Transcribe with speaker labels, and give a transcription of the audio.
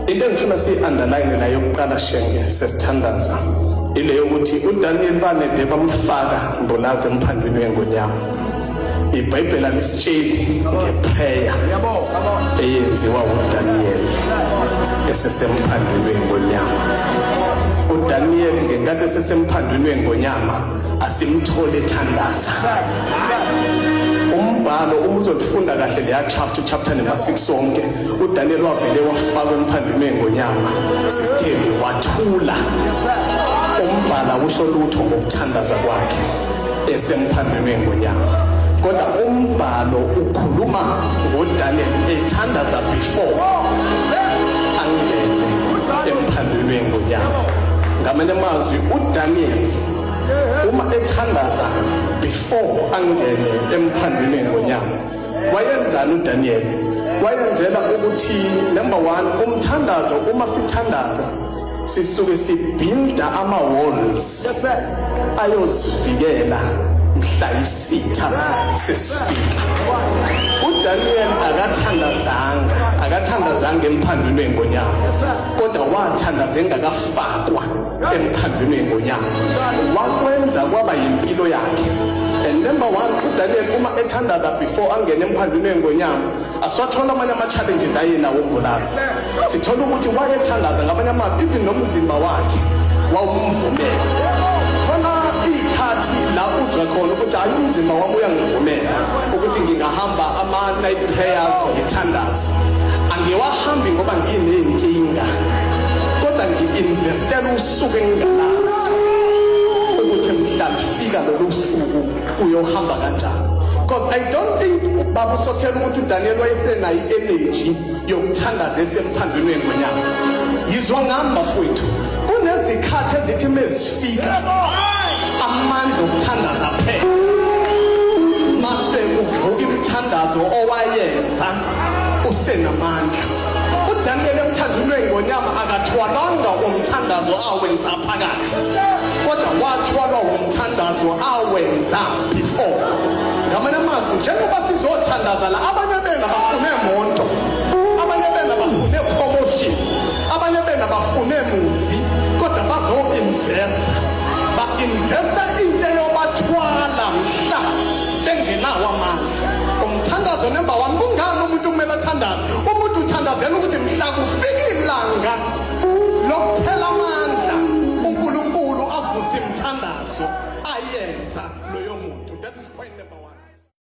Speaker 1: into engifuna si-underline la yokuqala shenge sesithandaza ile yokuthi uDaniel banede bamfaka mbulazi emphandweni wengonyama. iBhayibheli alisitsheli ngeprayer eyenziwa uDaniel esesemphandweni wengonyama. uDaniel ngenkathi esesemphandweni wengonyama asimthole ethandaza. Umbhalo uma uzolifunda kahle leya chapter number 6 sonke uDaniel wavele wafaka emphandweni wengonyama system wathula. Umbhalo usho lutho ngokuthandaza kwakhe esemphandweni wengonyama. Kodwa umbhalo ukhuluma ngoDaniel ethandaza before angene emphandweni wengonyama. Ngamanye amazwi uDaniel uma ethandaza before angene emphandweni wengonyama wayenzani uDaniel? Wayenzela ukuthi number 1 umthandazo uma sithandaza sisuke sibuilda ama walls ayosivikela mhla isitha sesifika. uDaniel akathandazanga emphandweni wengonyama kodwa wathandaza engakafakwa emphandweni wengonyama. Wakwenza kwaba yimpilo yakhe. And number 1 uDaniel uma ethandaza before angene emphandweni wengonyama aswathola amanye ama-challenges ayenawo umbulazi. Sithola ukuthi wayethandaza ngamanye amazwi even nomzimba wakhe wawumvumela. Khona ikhathi la uzwa khona ukuthi hayi umzimba wami uyangivumela ukuthi ngingahamba ama-night prayers ngithandaza. Angiwahambi ngoba nginenkinga kodwa ngi-investela usuku engingalazi ukuthi mhla lifika lolu suku uyohamba kanjani. Because I don't think Baba usokhela ukuthi uDaniel wayesenayo i-energy yokuthandaza esemphandweni wengonyama. Yizwa ngami bafowethu kunezikhathi ezithi mezifika amandla okuthandaza phela mase uvuka imithandazo owayenza usenamandla. uDaniel emthandweni wengonyama akathwalanga umthandazo awenza phakathi kodwa wathwalwa umthandazo awenza before. Ngamanye amazwi njengoba sizothandaza la abanye bena bafune monto, abanye bena bafune promotion, abanye bena bafune muzi kodwa bazo-investa. Ba-investa into yobathwala mhla engenawo amandla. Umthandazo number 1 kungani umuntu kumele athandaze? Umuntu uthandazela ukuthi mhla kufika ilanga lokuphela amandla uNkulunkulu avuse imthandazo ayenza loyo muntu. That is point number 1.